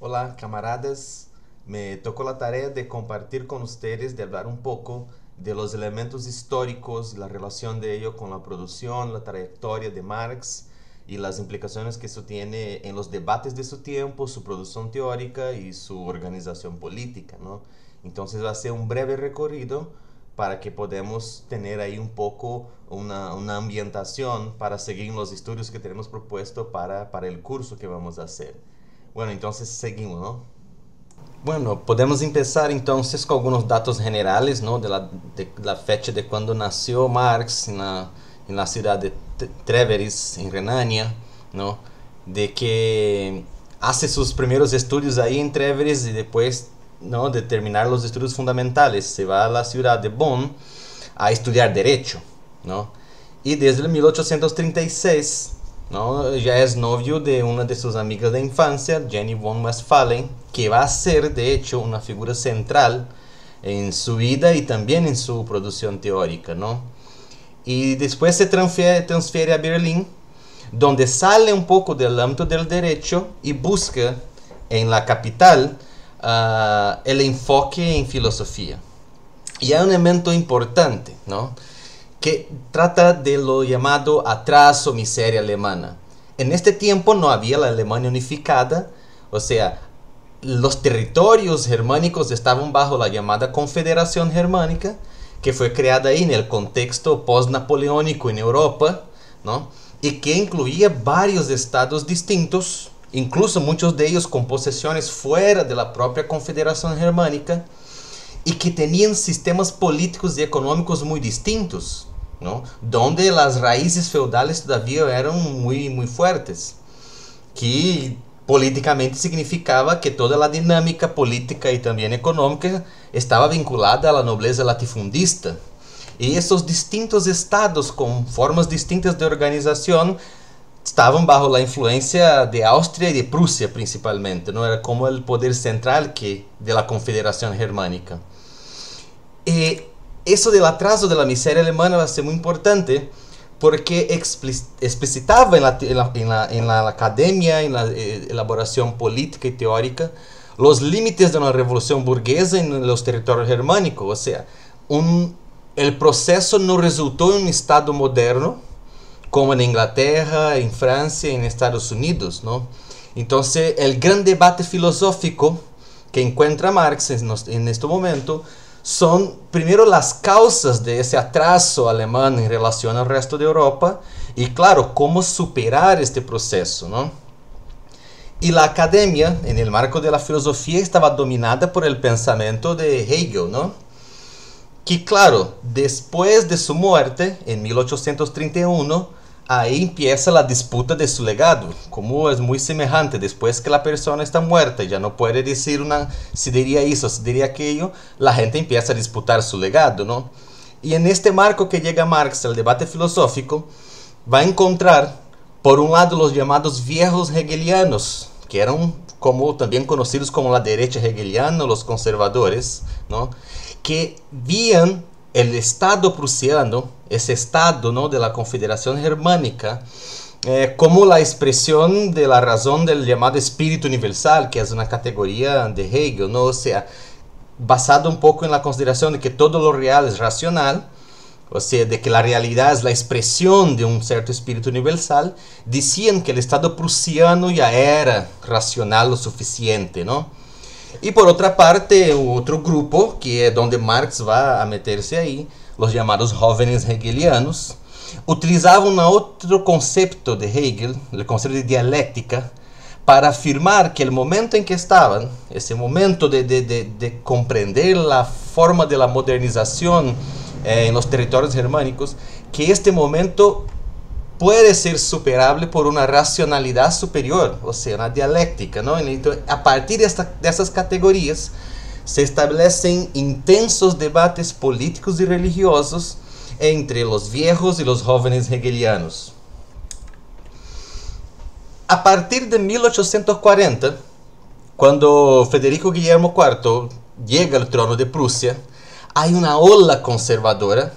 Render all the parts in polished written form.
Hola, camaradas. Me tocó la tarea de compartir con ustedes, de hablar un poco de los elementos históricos, la relación de ello con la producción, la trayectoria de Marx y las implicaciones que eso tiene en los debates de su tiempo, su producción teórica y su organización política, ¿no? Entonces va a ser un breve recorrido para que podamos tener ahí un poco una ambientación para seguir los estudios que tenemos propuesto para el curso que vamos a hacer. Bueno, entonces seguimos, ¿no? Bueno, podemos empezar entonces con algunos datos generales, ¿no? De la fecha de cuando nació Marx en la ciudad de Treveris, en Renania, ¿no? De que hace sus primeros estudios ahí en Treveris y después, ¿no? De terminar los estudios fundamentales se va a la ciudad de Bonn a estudiar Derecho, ¿no? Y desde el 1836, ¿no? Ya es novio de una de sus amigas de infancia, Jenny von Westphalen, que va a ser de hecho una figura central en su vida y también en su producción teórica, ¿no? Y después se transfiere a Berlín, donde sale un poco del ámbito del derecho y busca en la capital el enfoque en filosofía. Y hay un elemento importante, ¿no? Que trata de lo llamado atraso, miseria alemana. En este tiempo no había la Alemania unificada, o sea, los territorios germánicos estaban bajo la llamada Confederación Germánica, que fue creada ahí en el contexto post-napoleónico en Europa, ¿no? Y que incluía varios estados distintos, incluso muchos de ellos con posesiones fuera de la propia Confederación Germánica, y que tenían sistemas políticos y económicos muy distintos, ¿no? Donde las raíces feudales todavía eran muy fuertes, que políticamente significaba que toda la dinámica política y también económica estaba vinculada a la nobleza latifundista. Y esos distintos estados con formas distintas de organización estaban bajo la influencia de Austria y de Prusia principalmente, ¿no? Era como el poder central de la Confederación Germánica. Eso del atraso de la miseria alemana va a ser muy importante porque explicitaba en la academia, en la elaboración política y teórica, los límites de una revolución burguesa en los territorios germánicos. O sea, el proceso no resultó en un Estado moderno, como en Inglaterra, en Francia, en Estados Unidos, ¿no? Entonces, el gran debate filosófico que encuentra Marx en este momento son primero las causas de ese atraso alemán en relación al resto de Europa y claro, cómo superar este proceso, ¿no? Y la academia, en el marco de la filosofía, estaba dominada por el pensamiento de Hegel, ¿no? Que claro, después de su muerte, en 1831, ahí empieza la disputa de su legado, como es muy semejante, después que la persona está muerta, ya no puede decir si diría eso, si diría aquello, la gente empieza a disputar su legado, ¿no? Y en este marco que llega Marx al debate filosófico, va a encontrar, por un lado, los llamados viejos hegelianos, que eran como también conocidos como la derecha hegeliana, los conservadores, ¿no? Que vían el Estado prusiano, ese Estado, ¿no? De la Confederación Germánica, como la expresión de la razón del llamado espíritu universal, que es una categoría de Hegel, ¿no? O sea, basado un poco en la consideración de que todo lo real es racional, o sea, de que la realidad es la expresión de un cierto espíritu universal, decían que el Estado prusiano ya era racional lo suficiente, ¿no? Y por otra parte, otro grupo, que es donde Marx va a meterse ahí, los llamados jóvenes hegelianos, utilizaban otro concepto de Hegel, el concepto de dialéctica, para afirmar que el momento en que estaban, ese momento de comprender la forma de la modernización en los territorios germánicos, que este momento puede ser superable por una racionalidad superior, o sea, una dialéctica, ¿no? Entonces, a partir de esas categorías se establecen intensos debates políticos y religiosos entre los viejos y los jóvenes hegelianos. A partir de 1840, cuando Federico Guillermo IV llega al trono de Prusia, hay una ola conservadora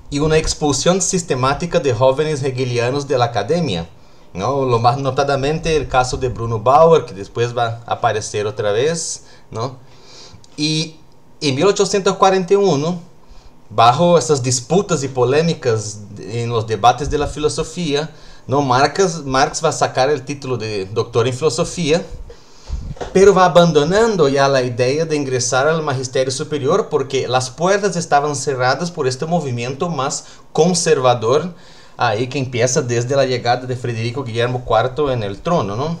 y una expulsión sistemática de jóvenes hegelianos de la academia, ¿no? Lo más notadamente el caso de Bruno Bauer, que después va a aparecer otra vez, ¿no? Y en 1841, bajo esas disputas y polémicas en los debates de la filosofía, ¿no? Marx va a sacar el título de doctor en filosofía, pero va abandonando ya la idea de ingresar al magisterio superior porque las puertas estaban cerradas por este movimiento más conservador ahí que empieza desde la llegada de Federico Guillermo IV en el trono, ¿no?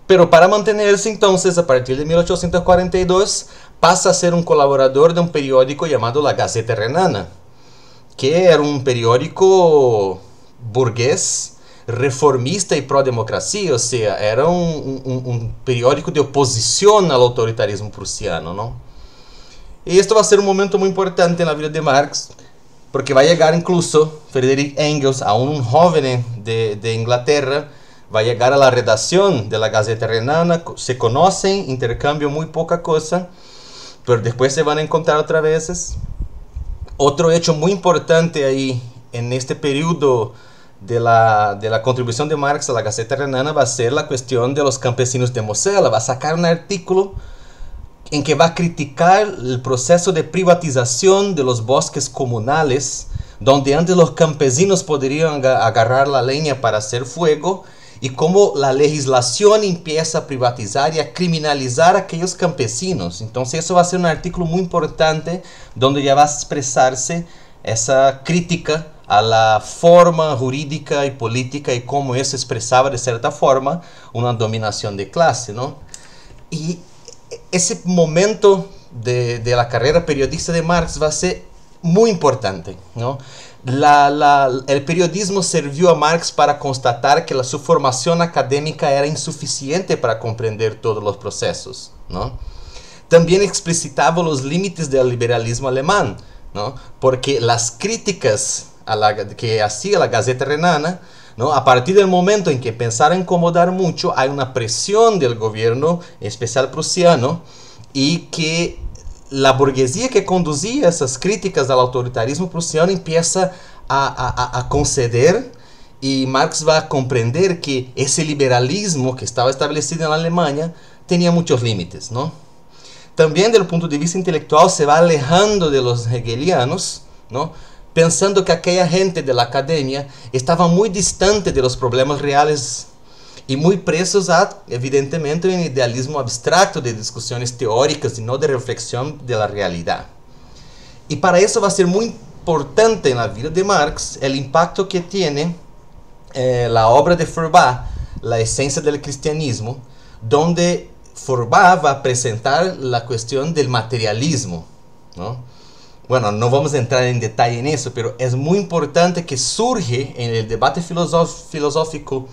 Pero para mantenerse entonces, a partir de 1842, pasa a ser un colaborador de un periódico llamado La Gaceta Renana, que era un periódico burgués, reformista y pro-democracia, o sea, era un periódico de oposición al autoritarismo prusiano, ¿no? Y esto va a ser un momento muy importante en la vida de Marx, porque va a llegar incluso Friedrich Engels, aún un joven de Inglaterra, va a llegar a la redacción de la Gaceta Renana, se conocen, intercambian muy poca cosa, pero después se van a encontrar otra vez. Otro hecho muy importante ahí, en este periodo de la contribución de Marx a la Gaceta Renana, va a ser la cuestión de los campesinos de Mosela. Va a sacar un artículo en que va a criticar el proceso de privatización de los bosques comunales, donde antes los campesinos podrían agarrar la leña para hacer fuego, y cómo la legislación empieza a privatizar y a criminalizar a aquellos campesinos. Entonces eso va a ser un artículo muy importante donde ya va a expresarse esa crítica a la forma jurídica y política y cómo eso expresaba de cierta forma una dominación de clase, ¿no? Y ese momento de la carrera periodista de Marx va a ser muy importante, ¿no? El periodismo sirvió a Marx para constatar que su formación académica era insuficiente para comprender todos los procesos, ¿no? También explicitaba los límites del liberalismo alemán, ¿no? Porque las críticas que hacía la Gaceta Renana, ¿no? A partir del momento en que empezaron a incomodar mucho, hay una presión del gobierno, en especial prusiano, y que la burguesía que conducía esas críticas al autoritarismo prusiano empieza a conceder, y Marx va a comprender que ese liberalismo que estaba establecido en la Alemania tenía muchos límites, ¿no? También desde el punto de vista intelectual se va alejando de los hegelianos, ¿no? Pensando que aquella gente de la academia estaba muy distante de los problemas reales y muy presos a, evidentemente, un idealismo abstracto de discusiones teóricas y no de reflexión de la realidad. Y para eso va a ser muy importante en la vida de Marx el impacto que tiene la obra de Feuerbach, La esencia del cristianismo, donde Feuerbach va a presentar la cuestión del materialismo, ¿no? Bueno, no vamos a entrar en detalle en eso, pero es muy importante que surge en el debate filosófico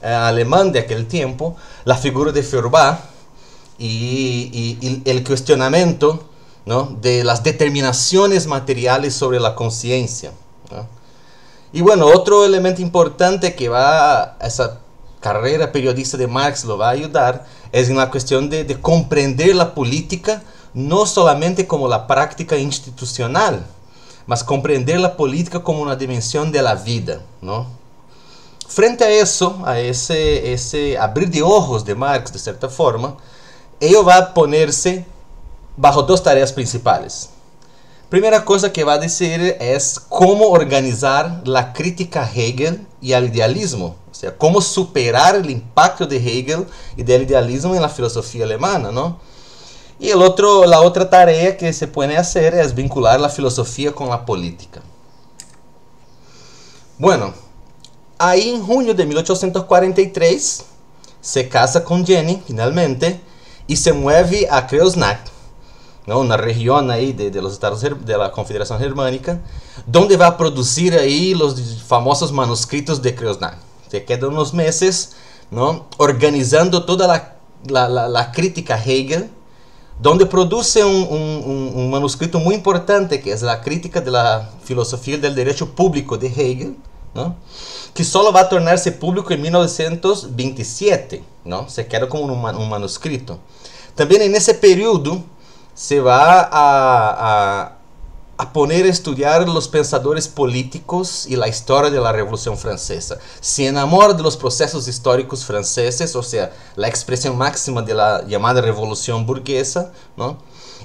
alemán de aquel tiempo la figura de Feuerbach y el cuestionamiento, ¿no? de las determinaciones materiales sobre la conciencia, ¿no? Y bueno, otro elemento importante que esa carrera periodista de Marx lo va a ayudar es en la cuestión de comprender la política no solamente como la práctica institucional, mas comprender la política como una dimensión de la vida, ¿no? Frente a eso, a ese abrir de ojos de Marx, de cierta forma, ello va a ponerse bajo dos tareas principales. Primera cosa que va a decir es cómo organizar la crítica a Hegel y al idealismo, o sea, cómo superar el impacto de Hegel y del idealismo en la filosofía alemana, ¿no? Y la otra tarea que se puede hacer es vincular la filosofía con la política. Bueno, ahí en junio de 1843 se casa con Jenny, finalmente, y se mueve a Kreuznach, ¿no? Una región ahí de los estados de la Confederación Germánica, donde va a producir ahí los famosos manuscritos de Kreuznach. Se queda unos meses, ¿no? Organizando toda la crítica a Hegel, donde produce un manuscrito muy importante, que es la crítica de la filosofía del derecho público de Hegel, ¿no? Que solo va a tornarse público en 1927, ¿no? Se queda como un manuscrito. También en ese periodo se va a poner a estudiar los pensadores políticos y la historia de la Revolución Francesa. Se enamora de los procesos históricos franceses, o sea, la expresión máxima de la llamada Revolución Burguesa, ¿no?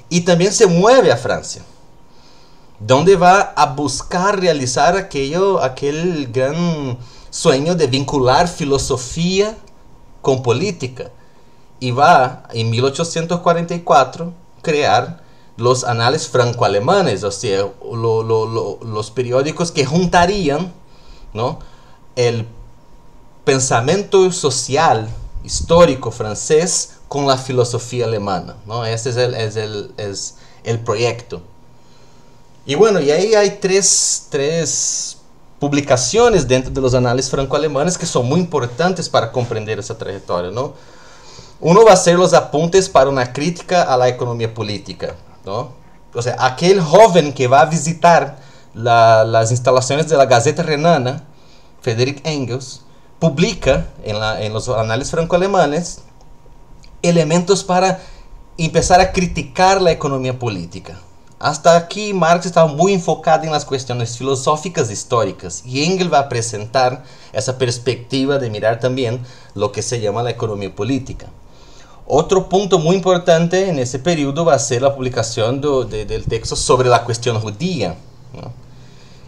Y también se mueve a Francia, donde va a buscar realizar aquel gran sueño de vincular filosofía con política. Y va, en 1844, crear los anales franco-alemanes, o sea, los periódicos que juntarían, ¿no?, el pensamiento social, histórico francés con la filosofía alemana, ¿no? Ese es el proyecto. Y bueno, y ahí hay tres publicaciones dentro de los anales franco-alemanes que son muy importantes para comprender esa trayectoria, ¿no? Uno va a ser los apuntes para una crítica a la economía política, ¿no? O sea, aquel joven que va a visitar las instalaciones de la Gaceta Renana, Friedrich Engels, publica en los anales franco-alemanes elementos para empezar a criticar la economía política. Hasta aquí Marx estaba muy enfocado en las cuestiones filosóficas históricas y Engels va a presentar esa perspectiva de mirar también lo que se llama la economía política. Otro punto muy importante en ese periodo va a ser la publicación del texto sobre la cuestión judía, ¿no?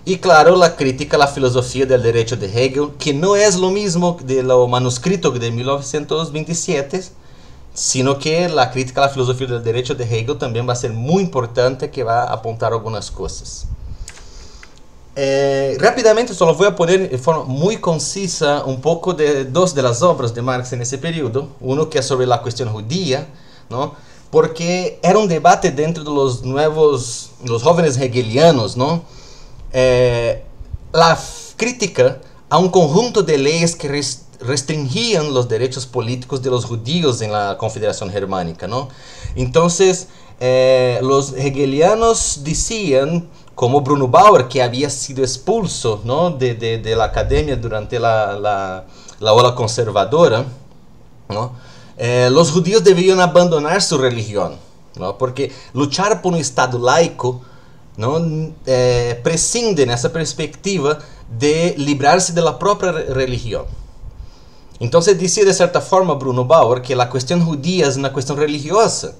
Y claro, la crítica a la filosofía del derecho de Hegel, que no es lo mismo de lo manuscrito de 1927, sino que la crítica a la filosofía del derecho de Hegel también va a ser muy importante, que va a apuntar algunas cosas. Rápidamente solo voy a poner de forma muy concisa un poco de dos de las obras de Marx en ese periodo. Uno que es sobre la cuestión judía, ¿no? Porque era un debate dentro de los jóvenes hegelianos, ¿no? La crítica a un conjunto de leyes que restringían los derechos políticos de los judíos en la Confederación Germánica, ¿no? Entonces, los hegelianos decían, como Bruno Bauer, que había sido expulso, ¿no?, de la academia durante la ola conservadora, ¿no? Los judíos debían abandonar su religión, ¿no? Porque luchar por un Estado laico, ¿no?, prescinde en esa perspectiva de librarse de la propia religión. Entonces decía de cierta forma Bruno Bauer que la cuestión judía es una cuestión religiosa.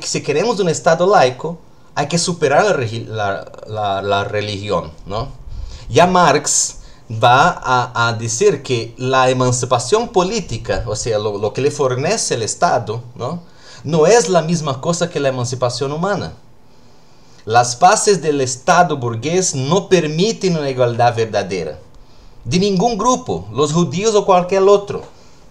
Si queremos un Estado laico, hay que superar la religión, ¿no? Ya Marx va a decir que la emancipación política, o sea, lo que le fornece el Estado, ¿no?, no es la misma cosa que la emancipación humana. Las bases del Estado burgués no permiten una igualdad verdadera de ningún grupo, los judíos o cualquier otro.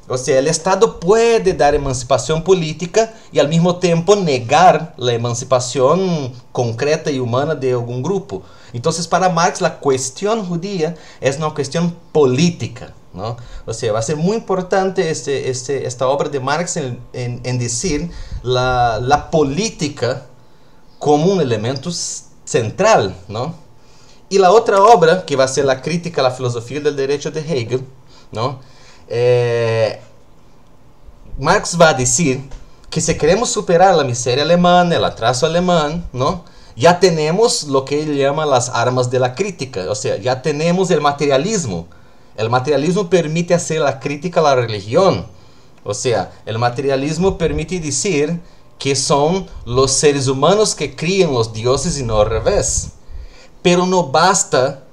O sea, el Estado puede dar emancipación política y al mismo tiempo negar la emancipación concreta y humana de algún grupo. Entonces, para Marx, la cuestión judía es una cuestión política, ¿no? O sea, va a ser muy importante esta obra de Marx en decir la política como un elemento central, ¿no? Y la otra obra, que va a ser la crítica a la filosofía del derecho de Hegel, ¿no? Marx va a decir que si queremos superar la miseria alemana, el atraso alemán, ¿no?, ya tenemos lo que él llama las armas de la crítica, o sea, ya tenemos el materialismo. El materialismo permite hacer la crítica a la religión, o sea, el materialismo permite decir que son los seres humanos que crían los dioses y no al revés. Pero no basta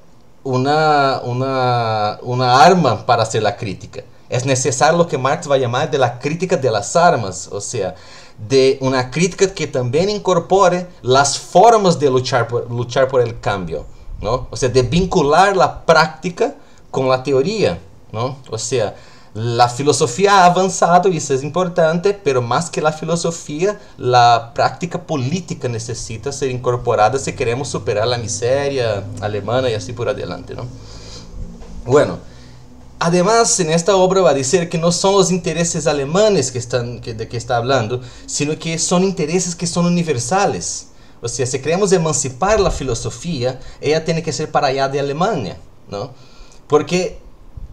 una arma para hacer la crítica. Es necesario lo que Marx va a llamar de la crítica de las armas, o sea, de una crítica que también incorpore las formas de luchar por el cambio, ¿no? O sea, de vincular la práctica con la teoría, ¿no? O sea, la filosofía ha avanzado y eso es importante, pero más que la filosofía, la práctica política necesita ser incorporada si queremos superar la miseria alemana y así por adelante, ¿no? Bueno, además en esta obra va a decir que no son los intereses alemanes de que está hablando, sino que son intereses que son universales. O sea, si queremos emancipar la filosofía, ella tiene que ser para allá de Alemania, ¿no? Porque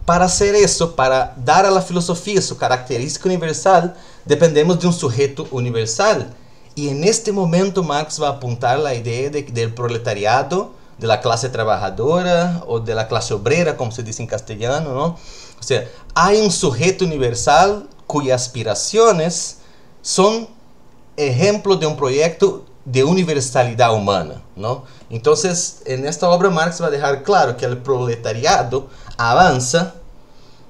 para hacer eso, para dar a la filosofía su característica universal, dependemos de un sujeto universal. Y en este momento Marx va a apuntar la idea del proletariado, de la clase trabajadora o de la clase obrera, como se dice en castellano, ¿no? O sea, hay un sujeto universal cuyas aspiraciones son ejemplo de un proyecto de universalidad humana, ¿no? Entonces, en esta obra Marx va a dejar claro que el proletariado avanza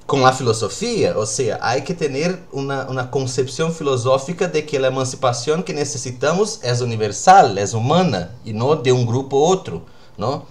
con la filosofía, o sea, hay que tener una concepción filosófica de que la emancipación que necesitamos es universal, es humana, y no de un grupo u otro, ¿no?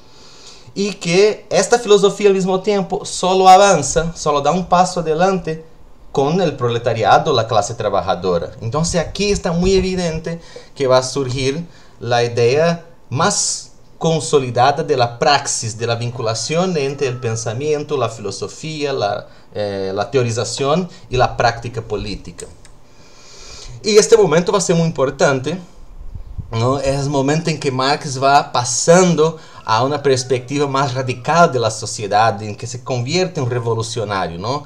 Y que esta filosofía al mismo tiempo solo avanza, solo da un paso adelante con el proletariado, la clase trabajadora. Entonces aquí está muy evidente que va a surgir la idea más consolidada de la praxis, de la vinculación entre el pensamiento, la filosofía, la teorización y la práctica política. Y este momento va a ser muy importante, ¿no? Es el momento en que Marx va pasando a una perspectiva más radical de la sociedad, en que se convierte en un revolucionario, ¿no?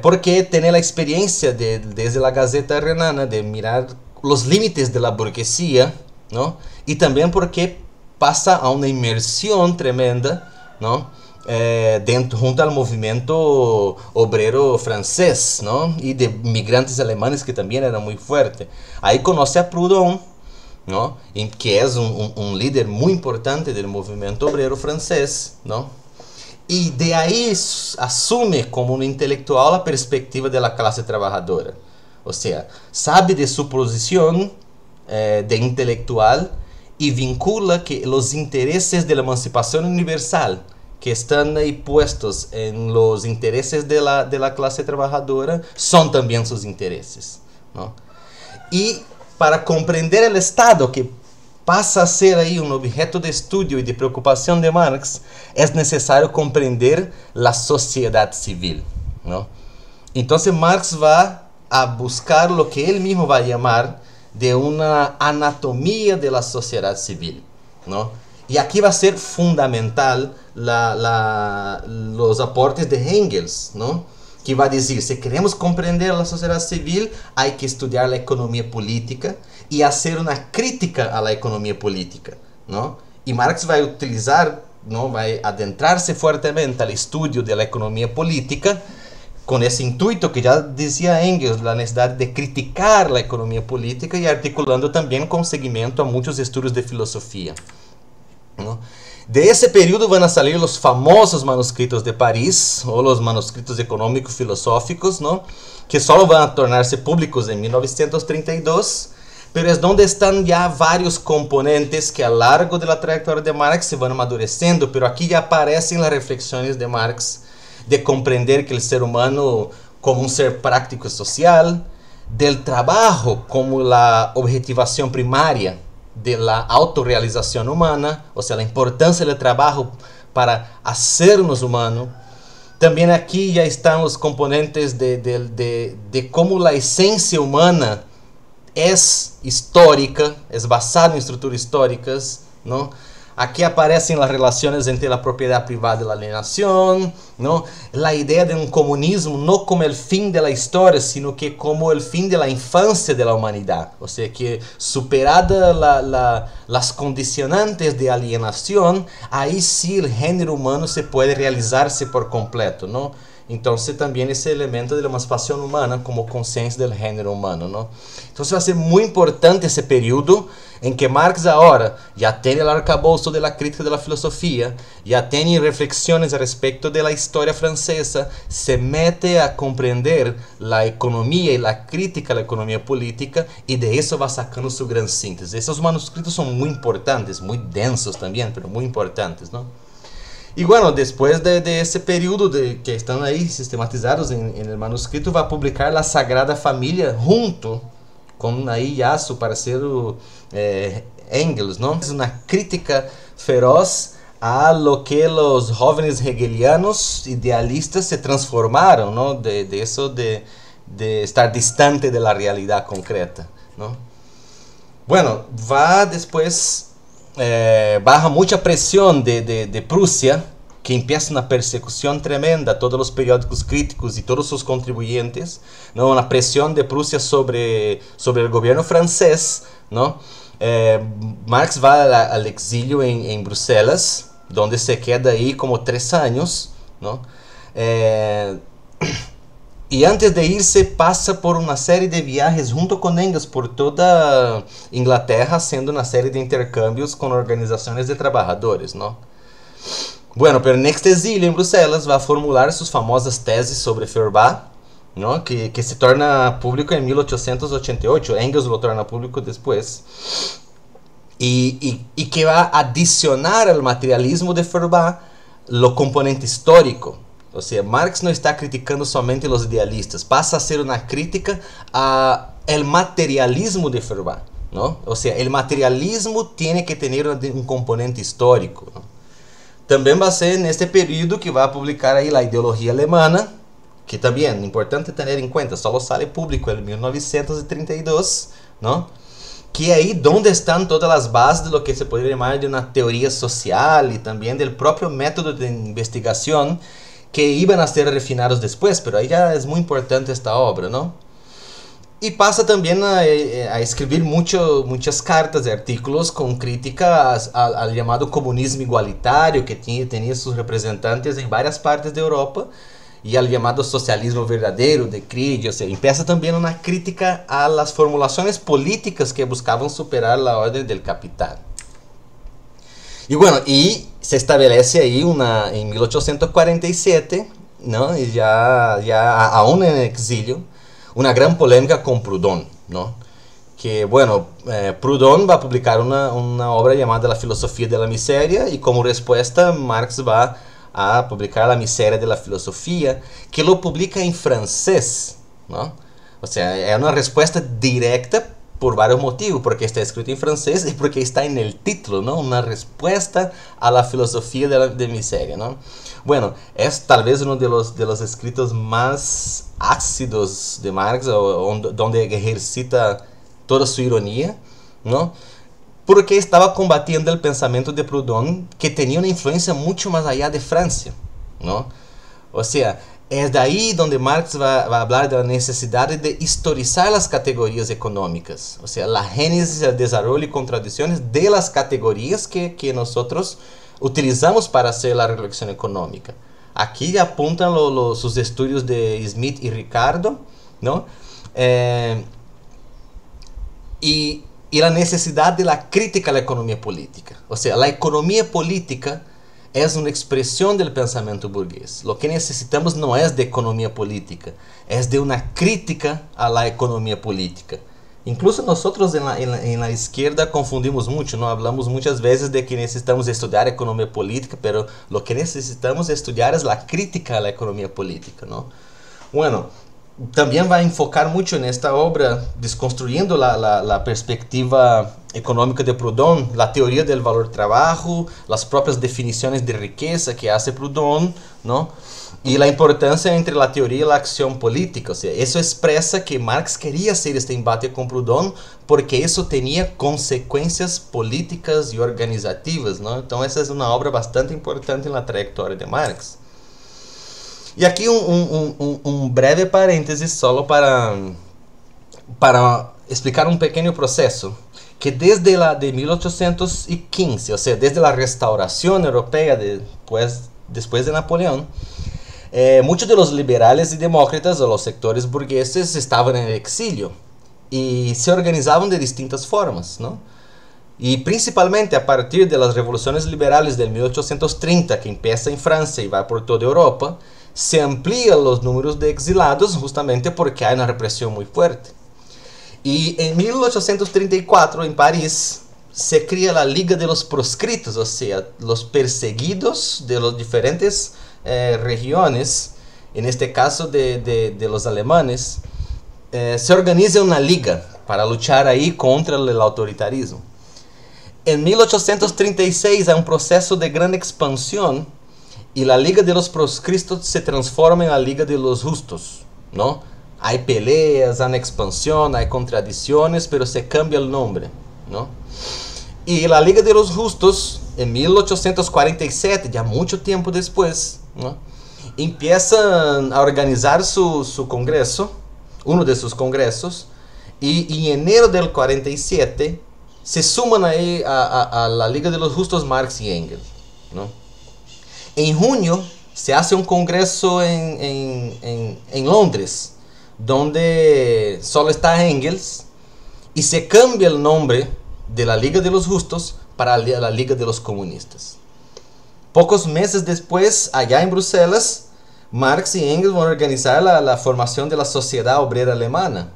Porque tiene la experiencia desde la Gaceta Renana de mirar los límites de la burguesía, ¿no? Y también porque pasa a una inmersión tremenda, ¿no? Junto al movimiento obrero francés, ¿no? Y de migrantes alemanes que también era muy fuerte. Ahí conoce a Proudhon, ¿no? Que es un líder muy importante del movimiento obrero francés, ¿no? Y de ahí asume como un intelectual la perspectiva de la clase trabajadora. O sea, sabe de su posición de intelectual y vincula que los intereses de la emancipación universal que están ahí puestos en los intereses de la clase trabajadora son también sus intereses, ¿no? Y para comprender el Estado, que pasa a ser ahí un objeto de estudio y de preocupación de Marx, es necesario comprender la sociedad civil, ¿no? Entonces Marx va a buscar lo que él mismo va a llamar de una anatomía de la sociedad civil, ¿no? Y aquí va a ser fundamental los aportes de Engels, ¿no? Que va a decir, si queremos comprender la sociedad civil, hay que estudiar la economía política y hacer una crítica a la economía política, ¿no? Y Marx va a utilizar, ¿no? Va a adentrarse fuertemente al estudio de la economía política con ese intuito que ya decía Engels, la necesidad de criticar la economía política y articulando también con seguimiento a muchos estudios de filosofía, ¿no? De ese periodo van a salir los famosos manuscritos de París, o los manuscritos económicos filosóficos, ¿no? Que solo van a tornarse públicos en 1932, pero es donde están ya varios componentes que a lo largo de la trayectoria de Marx se van amadurecendo, pero aquí ya aparecen las reflexiones de Marx de comprender que el ser humano como un ser práctico y social, del trabajo como la objetivación primaria de la autorrealización humana, o sea, la importancia del trabajo para hacernos humanos. También aquí ya están los componentes de cómo la esencia humana es histórica, es basada en estructuras históricas, ¿no? Aquí aparecen las relaciones entre la propiedad privada y la alienación, ¿no? La idea de un comunismo no como el fin de la historia, sino que como el fin de la infancia de la humanidad. O sea que superada las condicionantes de alienación, ahí sí el género humano se puede realizarse por completo, ¿no? Entonces también ese elemento de la emancipación humana como conciencia del género humano, ¿no? Entonces va a ser muy importante ese periodo en que Marx ahora ya tiene el arcabouço de la crítica de la filosofía, ya tiene reflexiones respecto de la historia francesa, se mete a comprender la economía y la crítica a la economía política y de eso va sacando su gran síntesis. Esos manuscritos son muy importantes, muy densos también, pero muy importantes, ¿no? Y bueno, después de ese periodo que están ahí sistematizados en el manuscrito, va a publicar La Sagrada Familia junto con ahí ya su parceiro Engels, ¿no? Es una crítica feroz a lo que los jóvenes hegelianos idealistas se transformaron, ¿no? De eso de estar distante de la realidad concreta, ¿no? Bueno, va después... baja mucha presión de Prusia, que empieza una persecución tremenda a todos los periódicos críticos y todos sus contribuyentes, ¿no? Una presión de Prusia sobre el gobierno francés, ¿no? Marx va al exilio en Bruselas, donde se queda ahí como 3 años, ¿no? Y antes de irse pasa por una serie de viajes junto con Engels por toda Inglaterra, haciendo una serie de intercambios con organizaciones de trabajadores, ¿no? Bueno, pero en este exilio en Bruselas va a formular sus famosas tesis sobre Feuerbach, ¿no? Que se torna público en 1888, Engels lo torna público después, y que va a adicionar al materialismo de Feuerbach lo componente histórico. O sea, Marx no está criticando somente los idealistas, pasa a ser una crítica al materialismo de Feuerbach, ¿no? O sea, el materialismo tiene que tener un componente histórico, ¿no? También va a ser en este periodo que va a publicar ahí la ideología alemana, que también, importante tener en cuenta, solo sale público en 1932, ¿no? Que ahí donde están todas las bases de lo que se podría llamar de una teoría social y también del propio método de investigación que iban a ser refinados después, pero ahí ya es muy importante esta obra, ¿no? Y pasa también a escribir muchas cartas y artículos con crítica al llamado comunismo igualitario que tenía sus representantes en varias partes de Europa y al llamado socialismo verdadero de Krieg. O sea, empieza también una crítica a las formulaciones políticas que buscaban superar la orden del capital. Y bueno, y se establece ahí en 1847, ¿no? Y ya aún en exilio, una gran polémica con Proudhon, ¿no? Que bueno, Proudhon va a publicar una obra llamada La filosofía de la miseria, y como respuesta Marx va a publicar La miseria de la filosofía, que lo publica en francés, ¿no? O sea, es una respuesta directa por varios motivos, porque está escrito en francés y porque está en el título, ¿no? Una respuesta a la filosofía de miseria, ¿no? Bueno, es tal vez uno de los escritos más ácidos de Marx, donde ejercita toda su ironía, ¿no? Porque estaba combatiendo el pensamiento de Proudhon, que tenía una influencia mucho más allá de Francia, ¿no? O sea, es de ahí donde Marx va a hablar de la necesidad de historizar las categorías económicas. O sea, la génesis, el desarrollo y contradicciones de las categorías que nosotros utilizamos para hacer la reflexión económica. Aquí apuntan sus estudios de Smith y Ricardo, ¿no? Y la necesidad de la crítica a la economía política. O sea, la economía política es una expresión del pensamiento burgués. Lo que necesitamos no es de economía política, es de una crítica a la economía política. Incluso nosotros en la izquierda confundimos mucho, ¿no? Hablamos muchas veces de que necesitamos estudiar economía política, pero lo que necesitamos estudiar es la crítica a la economía política, ¿no? Bueno, también va a enfocar mucho en esta obra, desconstruyendo la perspectiva económica de Proudhon, la teoría del valor trabajo, las propias definiciones de riqueza que hace Proudhon, ¿no? Y la importancia entre la teoría y la acción política. O sea, eso expresa que Marx quería hacer este embate con Proudhon porque eso tenía consecuencias políticas y organizativas, ¿no? Entonces esa es una obra bastante importante en la trayectoria de Marx. Y aquí un breve paréntesis solo para explicar un pequeño proceso que desde la de 1815, o sea, desde la restauración europea después de Napoleón, muchos de los liberales y demócratas o los sectores burgueses estaban en el exilio y se organizaban de distintas formas, ¿no? Y principalmente a partir de las revoluciones liberales del 1830, que empieza en Francia y va por toda Europa, se amplían los números de exilados justamente porque hay una represión muy fuerte. Y en 1834, en París, se crea la Liga de los Proscritos, o sea, los perseguidos de las diferentes regiones, en este caso de los alemanes, se organiza una liga para luchar ahí contra el autoritarismo. En 1836 hay un proceso de gran expansión y la Liga de los Proscritos se transforma en la Liga de los Justos, ¿no? Hay peleas, hay expansión, hay contradicciones, pero se cambia el nombre, ¿no? Y la Liga de los Justos en 1847, ya mucho tiempo después, ¿no?, empiezan a organizar su congreso, uno de sus congresos, y en enero del 47 se suman ahí a la Liga de los Justos Marx y Engels, ¿no? En junio se hace un congreso en Londres, donde solo está Engels, y se cambia el nombre de la Liga de los Justos para la Liga de los Comunistas. Pocos meses después, allá en Bruselas, Marx y Engels van a organizar la formación de la Sociedad Obrera Alemana.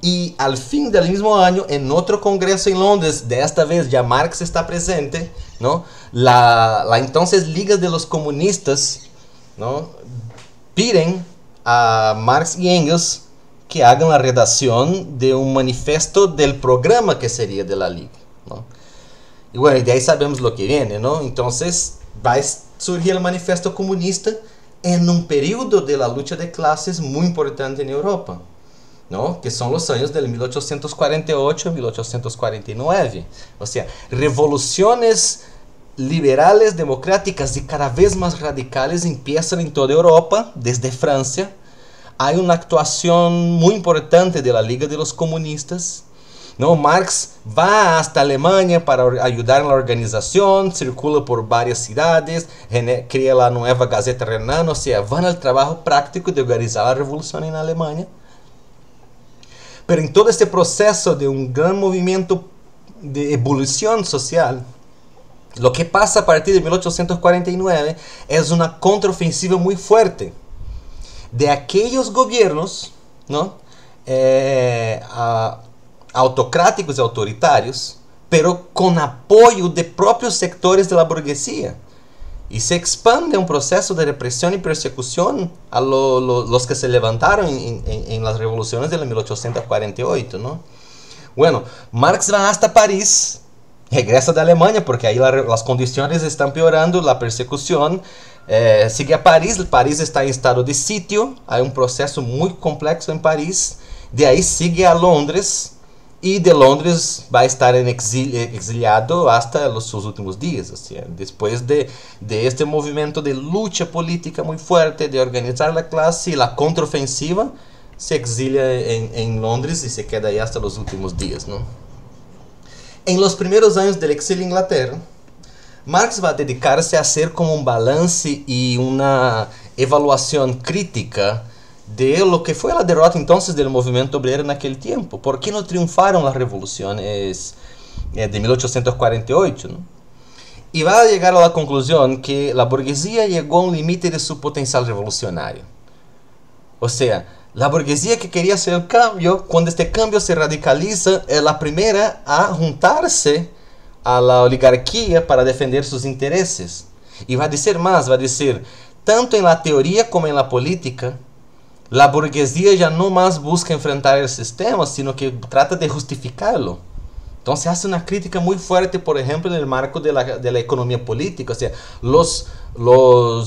Y al fin del mismo año, en otro congreso en Londres, de esta vez ya Marx está presente, ¿no?, la entonces Liga de los Comunistas, ¿no?, piden a Marx y Engels que hagan la redacción de un manifiesto del programa que sería de la Liga, ¿no? Y bueno, de ahí sabemos lo que viene, ¿no? Entonces va a surgir el manifiesto comunista en un periodo de la lucha de clases muy importante en Europa, ¿no?, que son los años del 1848 y 1849. O sea, revoluciones liberales, democráticas y cada vez más radicales empiezan en toda Europa, desde Francia. Hay una actuación muy importante de la Liga de los Comunistas, ¿no? Marx va hasta Alemania para ayudar en la organización, circula por varias ciudades, crea la nueva Gaceta Renana, o sea, van al trabajo práctico de organizar la revolución en Alemania. Pero en todo este proceso de un gran movimiento de evolución social, lo que pasa a partir de 1849 es una contraofensiva muy fuerte de aquellos gobiernos, ¿no?, autocráticos y autoritarios, pero con apoyo de propios sectores de la burguesía. Y se expande un proceso de represión y persecución a los que se levantaron en las revoluciones de 1848, ¿no? Bueno, Marx va hasta París, regresa de Alemania porque ahí las condiciones están peorando, la persecución, sigue a París. París está en estado de sitio, hay un proceso muy complejo en París, de ahí sigue a Londres, y de Londres va a estar exiliado hasta sus últimos días. O sea, después de este movimiento de lucha política muy fuerte, de organizar la clase y la contraofensiva, se exilia en Londres y se queda ahí hasta los últimos días, ¿no? En los primeros años del exilio en Inglaterra, Marx va a dedicarse a hacer como un balance y una evaluación crítica de lo que fue la derrota entonces del movimiento obrero en aquel tiempo. ¿Por qué no triunfaron las revoluciones de 1848, ¿no? Y va a llegar a la conclusión que la burguesía llegó a un límite de su potencial revolucionario. O sea, la burguesía que quería hacer el cambio, cuando este cambio se radicaliza, es la primera a juntarse a la oligarquía para defender sus intereses. Y va a decir más, va a decir, tanto en la teoría como en la política, la burguesía ya no más busca enfrentar el sistema, sino que trata de justificarlo. Entonces hace una crítica muy fuerte, por ejemplo, en el marco de la economía política. O sea, los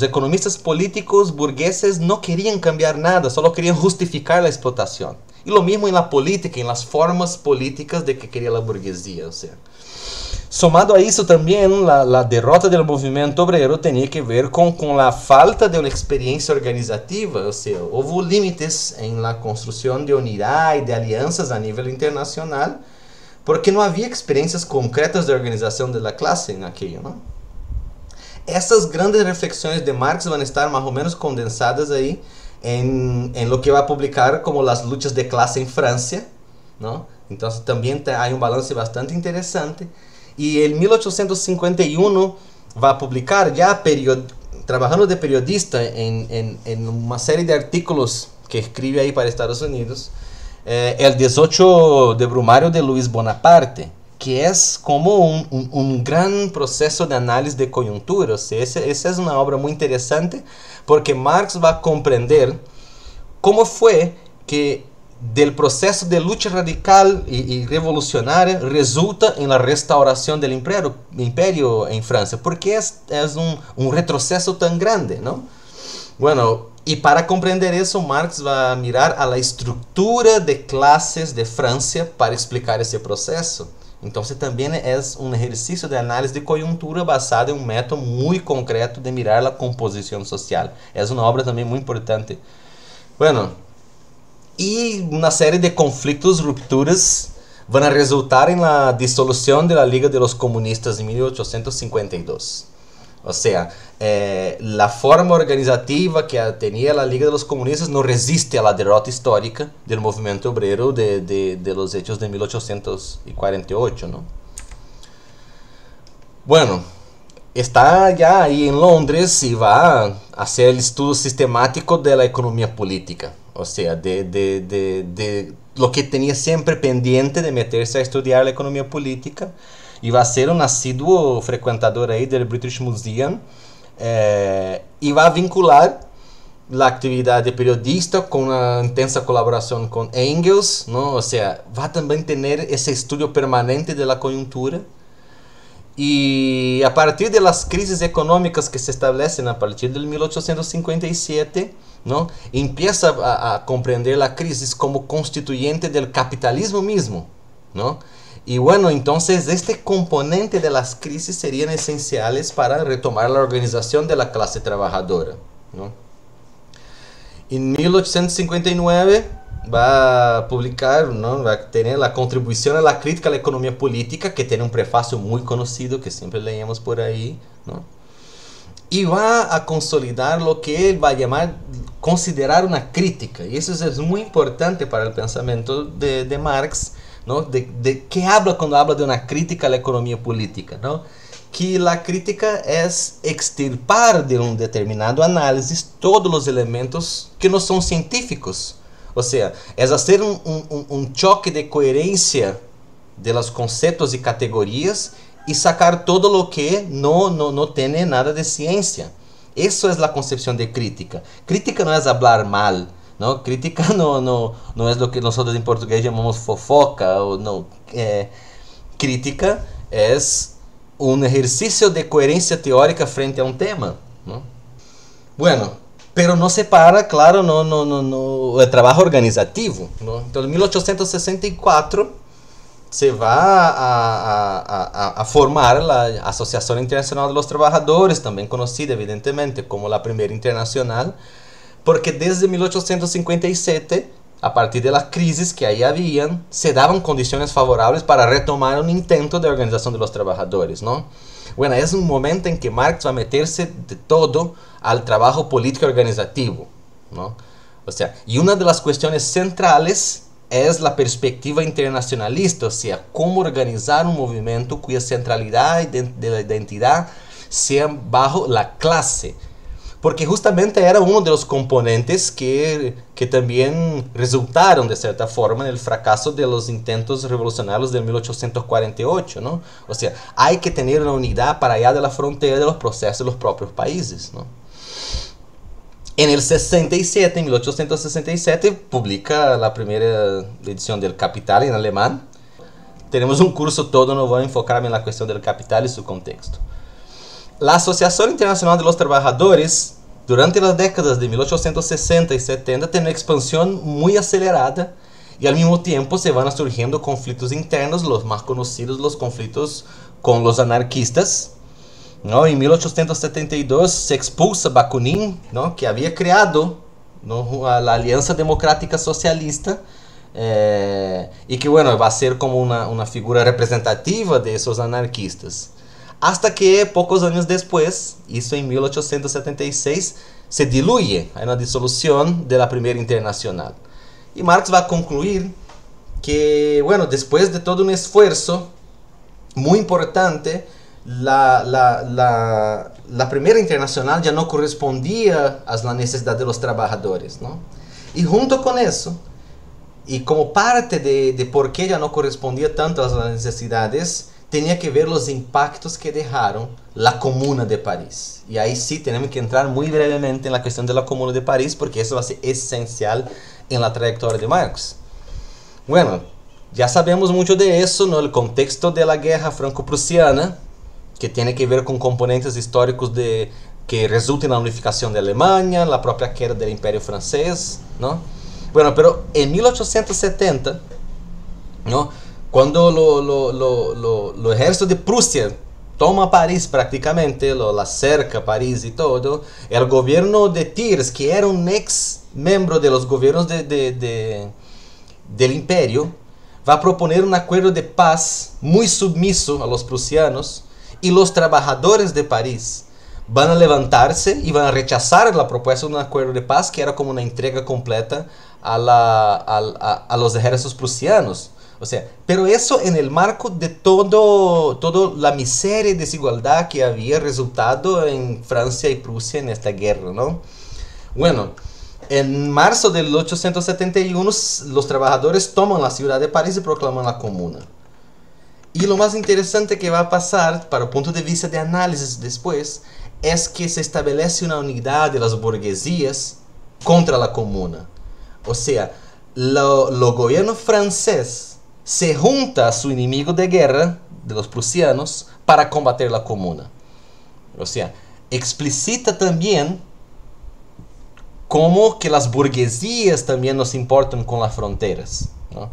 economistas políticos burgueses no querían cambiar nada, solo querían justificar la explotación. Y lo mismo en la política, en las formas políticas de que quería la burguesía. O sea, somado a eso también, la derrota del movimiento obrero tenía que ver con la falta de una experiencia organizativa. O sea, hubo límites en la construcción de unidad y de alianzas a nivel internacional, porque no había experiencias concretas de organización de la clase en aquello, ¿no? Estas grandes reflexiones de Marx van a estar más o menos condensadas ahí en lo que va a publicar como las luchas de clase en Francia, ¿no? Entonces también hay un balance bastante interesante. Y en 1851 va a publicar, ya trabajando de periodista en una serie de artículos que escribe ahí para Estados Unidos, el 18 de Brumario de Luis Bonaparte, que es como un gran proceso de análisis de coyuntura. O sea, esa es una obra muy interesante porque Marx va a comprender cómo fue que del proceso de lucha radical y revolucionaria resulta en la restauración del imperio en Francia. ¿Por qué es un retroceso tan grande, no? Bueno, y para comprender eso, Marx va a mirar a la estructura de clases de Francia para explicar ese proceso. Entonces también es un ejercicio de análisis de coyuntura basado en un método muy concreto de mirar la composición social. Es una obra también muy importante. Bueno, y una serie de conflictos, rupturas, van a resultar en la disolución de la Liga de los Comunistas en 1852. O sea, la forma organizativa que tenía la Liga de los Comunistas no resiste a la derrota histórica del movimiento obrero de los hechos de 1848, ¿no? Bueno, está ya ahí en Londres y va a hacer el estudio sistemático de la economía política. O sea, de lo que tenía siempre pendiente de meterse a estudiar la economía política. Y va a ser un asiduo frecuentador ahí del British Museum. Y va a vincular la actividad de periodista con una intensa colaboración con Engels, ¿no? O sea, va a también tener ese estudio permanente de la coyuntura. Y a partir de las crisis económicas que se establecen a partir del 1857, ¿no? Empieza a comprender la crisis como constituyente del capitalismo mismo, ¿no? Y bueno, entonces este componente de las crisis serían esenciales para retomar la organización de la clase trabajadora, ¿no? En 1859 va a publicar, ¿no? Va a tener la contribución a la crítica a la economía política, que tiene un prefacio muy conocido que siempre leemos por ahí, ¿no? Y va a consolidar lo que él va a llamar considerar una crítica. Y eso es muy importante para el pensamiento de Marx, ¿no? De qué habla cuando habla de una crítica a la economía política, ¿no? Que la crítica es extirpar de un determinado análisis todos los elementos que no son científicos. O sea, es hacer un choque de coherencia de los conceptos y categorías y sacar todo lo que no tiene nada de ciencia. Eso es la concepción de crítica. Crítica no es hablar mal, ¿no? Crítica no es lo que nosotros en portugués llamamos fofoca. O no. Crítica es un ejercicio de coherencia teórica frente a un tema, ¿no? Bueno, pero no se para, claro, el trabajo organizativo, ¿no? Entonces, en 1864 se va a formar la Asociación Internacional de los Trabajadores, también conocida evidentemente como la Primera Internacional, porque desde 1857, a partir de las crisis que ahí habían, se daban condiciones favorables para retomar un intento de organización de los trabajadores, ¿no? Bueno, es un momento en que Marx va a meterse de todo al trabajo político organizativo, ¿no? O sea, y una de las cuestiones centrales es la perspectiva internacionalista, o sea, cómo organizar un movimiento cuya centralidad de la identidad sea bajo la clase. Porque justamente era uno de los componentes que también resultaron de cierta forma en el fracaso de los intentos revolucionarios de 1848, ¿no? O sea, hay que tener una unidad para allá de la frontera de los procesos de los propios países, ¿no? En el 67, en 1867, publica la primera edición del Capital en alemán. Tenemos un curso todo, no voy a enfocarme en la cuestión del capital y su contexto. La Asociación Internacional de los Trabajadores, durante las décadas de 1860 y 70, tiene una expansión muy acelerada y al mismo tiempo se van surgiendo conflictos internos, los más conocidos, los conflictos con los anarquistas, ¿no? En 1872 se expulsa Bakunin, ¿no? Que había creado, ¿no?, a la Alianza Democrática Socialista, y que bueno, va a ser como una figura representativa de esos anarquistas. Hasta que pocos años después, eso en 1876, se diluye, hay una disolución de la Primera Internacional. Y Marx va a concluir que, bueno, después de todo un esfuerzo muy importante, la Primera Internacional ya no correspondía a la necesidad de los trabajadores, ¿no? Y junto con eso, y como parte de por qué ya no correspondía tanto a las necesidades, tenía que ver los impactos que dejaron la Comuna de París. Y ahí sí tenemos que entrar muy brevemente en la cuestión de la Comuna de París, porque eso va a ser esencial en la trayectoria de Marx. Bueno, ya sabemos mucho de eso, ¿no? El contexto de la guerra franco-prusiana, que tiene que ver con componentes históricos que resultan en la unificación de Alemania, la propia queda del Imperio francés, ¿no? Bueno, pero en 1870, ¿no?, Cuando lo ejército de Prusia toma París prácticamente, la cerca París y todo, el gobierno de Thiers, que era un ex miembro de los gobiernos del imperio, va a proponer un acuerdo de paz muy submiso a los prusianos, y los trabajadores de París van a levantarse y van a rechazar la propuesta de un acuerdo de paz que era como una entrega completa a los ejércitos prusianos. O sea, pero eso en el marco de todo la miseria y desigualdad que había resultado en Francia y Prusia en esta guerra, ¿no? Bueno, en marzo del 1871 los trabajadores toman la ciudad de París y proclaman la comuna. Y lo más interesante que va a pasar, para el punto de vista de análisis después, es que se establece una unidad de las burguesías contra la comuna. O sea, lo gobierno francés se junta a su enemigo de guerra, de los prusianos, para combatir la comuna. O sea, explicita también cómo que las burguesías también nos importan con las fronteras, ¿no?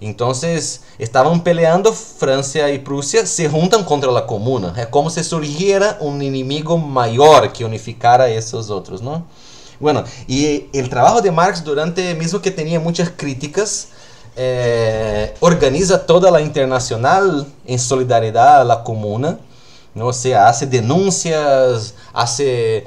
Entonces, estaban peleando Francia y Prusia, se juntan contra la comuna. Es como si surgiera un enemigo mayor que unificara a esos otros, ¿no? Bueno, y el trabajo de Marx, durante, mismo que tenía muchas críticas, organiza toda la internacional en solidaridad a la comuna, ¿no? O sea, hace denuncias, hace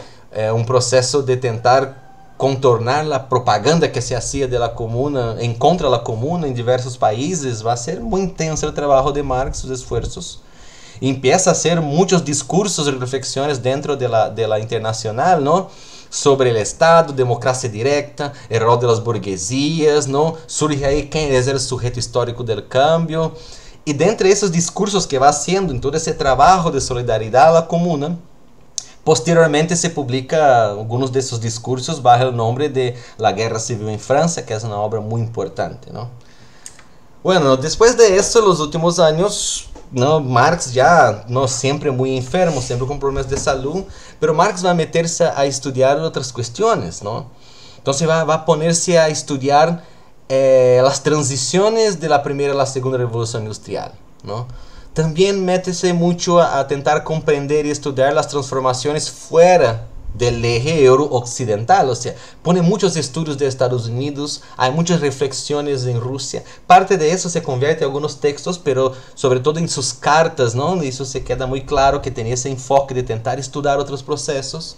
un proceso de tentar contornar la propaganda que se hacía de la comuna, en contra de la comuna en diversos países. Va a ser muy intenso el trabajo de Marx, sus esfuerzos. Y empieza a hacer muchos discursos y reflexiones dentro de la internacional, ¿no? Sobre el Estado, democracia directa, el rol de las burguesías, ¿no? Surge ahí quién es el sujeto histórico del cambio. Y dentro de esos discursos que va haciendo en todo ese trabajo de solidaridad a la comuna, posteriormente se publica algunos de esos discursos bajo el nombre de La Guerra Civil en Francia, que es una obra muy importante, ¿no? Bueno, después de eso, los últimos años, ¿no? Marx ya no siempre muy enfermo, siempre con problemas de salud, pero Marx va a meterse a estudiar otras cuestiones, ¿no? Entonces va a ponerse a estudiar las transiciones de la primera a la segunda revolución industrial, ¿no? También métese mucho a tentar comprender y estudiar las transformaciones fuera del eje euro-occidental. O sea, pone muchos estudios de Estados Unidos, hay muchas reflexiones en Rusia. Parte de eso se convierte en algunos textos, pero sobre todo en sus cartas, ¿no? Eso se queda muy claro que tenía ese enfoque de tentar estudiar otros procesos.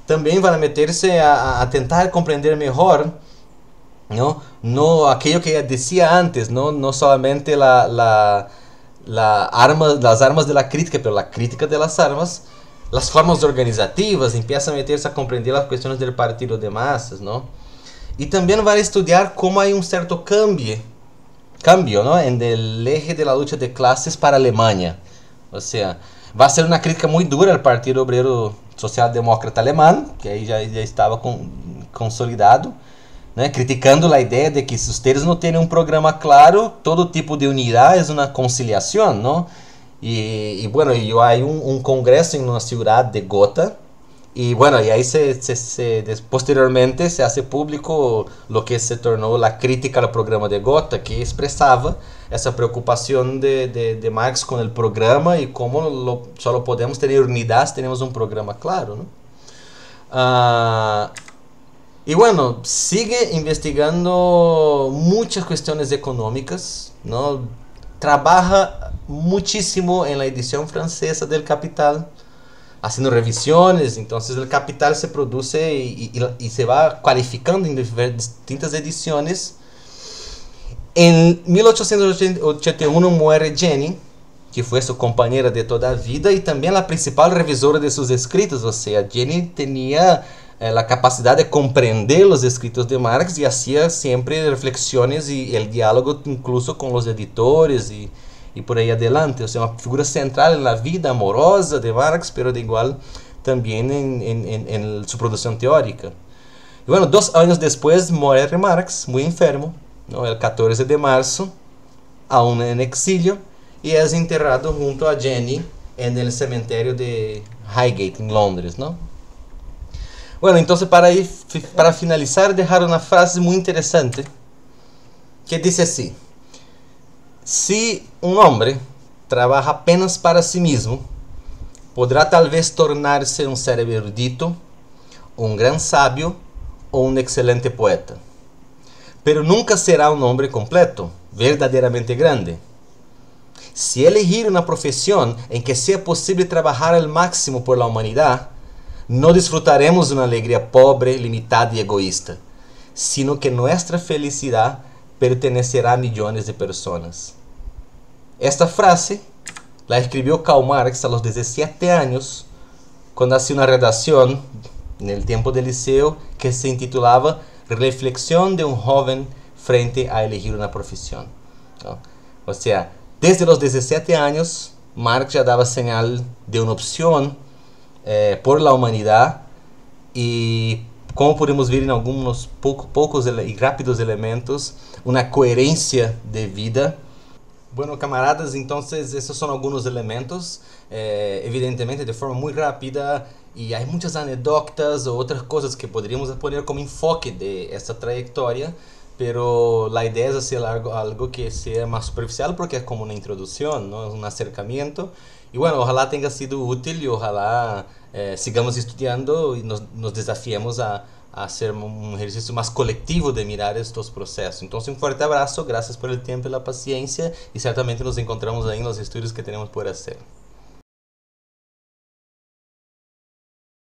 También van a meterse a tentar comprender mejor, ¿no? No aquello que decía antes, ¿no? No solamente las armas de la crítica, pero la crítica de las armas, las formas organizativas, empieza a meterse a comprender las cuestiones del partido de masas, ¿no? Y también va a estudiar cómo hay un cierto cambio, ¿no? En el eje de la lucha de clases para Alemania. O sea, va a ser una crítica muy dura al Partido Obrero Socialdemócrata Alemán, que ahí ya estaba consolidado, ¿no? Criticando la idea de que si ustedes no tienen un programa claro, todo tipo de unidad es una conciliación, ¿no? Y bueno, hay un congreso en una ciudad de Gotha, y bueno, y ahí posteriormente se hace público lo que se tornó la crítica al programa de Gotha, que expresaba esa preocupación de Marx con el programa y cómo solo podemos tener unidad si tenemos un programa claro, ¿no? Y bueno, sigue investigando muchas cuestiones económicas, ¿no? Trabaja muchísimo en la edición francesa del Capital, haciendo revisiones. Entonces el Capital se produce y se va cualificando en distintas ediciones. En 1881 muere Jenny, que fue su compañera de toda la vida y también la principal revisora de sus escritos. O sea, Jenny tenía la capacidad de comprender los escritos de Marx y hacía siempre reflexiones y el diálogo incluso con los editores y por ahí adelante. O sea, una figura central en la vida amorosa de Marx, pero de igual también en su producción teórica. Y bueno, 2 años después muere Marx, muy enfermo, ¿no? El 14 de marzo, aún en exilio, y es enterrado junto a Jenny en el cementerio de Highgate, en Londres, ¿no? Bueno, entonces para finalizar, dejar una frase muy interesante que dice así: Si un hombre trabaja apenas para sí mismo, podrá tal vez tornar-se un ser erudito, un gran sabio o un excelente poeta. Pero nunca será un hombre completo, verdaderamente grande. Si elegir una profesión en que sea posible trabajar al máximo por la humanidad, no disfrutaremos de una alegría pobre, limitada y egoísta, sino que nuestra felicidad pertenecerá a millones de personas. Esta frase la escribió Karl Marx a los 17 años, cuando hacía una redacción en el tiempo del liceo que se intitulaba Reflexión de un joven frente a elegir una profesión. ¿No? O sea, desde los 17 años, Marx ya daba señal de una opción por la humanidad y, como podemos ver en algunos pocos y rápidos elementos, una coherencia de vida. Bueno, camaradas, entonces esos son algunos elementos, evidentemente de forma muy rápida, y hay muchas anécdotas o otras cosas que podríamos poner como enfoque de esta trayectoria, pero la idea es hacer algo que sea más superficial porque es como una introducción, ¿no? Es un acercamiento. Y bueno, ojalá tenga sido útil y ojalá sigamos estudiando y nos desafiemos a hacer un ejercicio más colectivo de mirar estos procesos. Entonces, un fuerte abrazo, gracias por el tiempo y la paciencia y certamente nos encontramos ahí en los estudios que tenemos por hacer.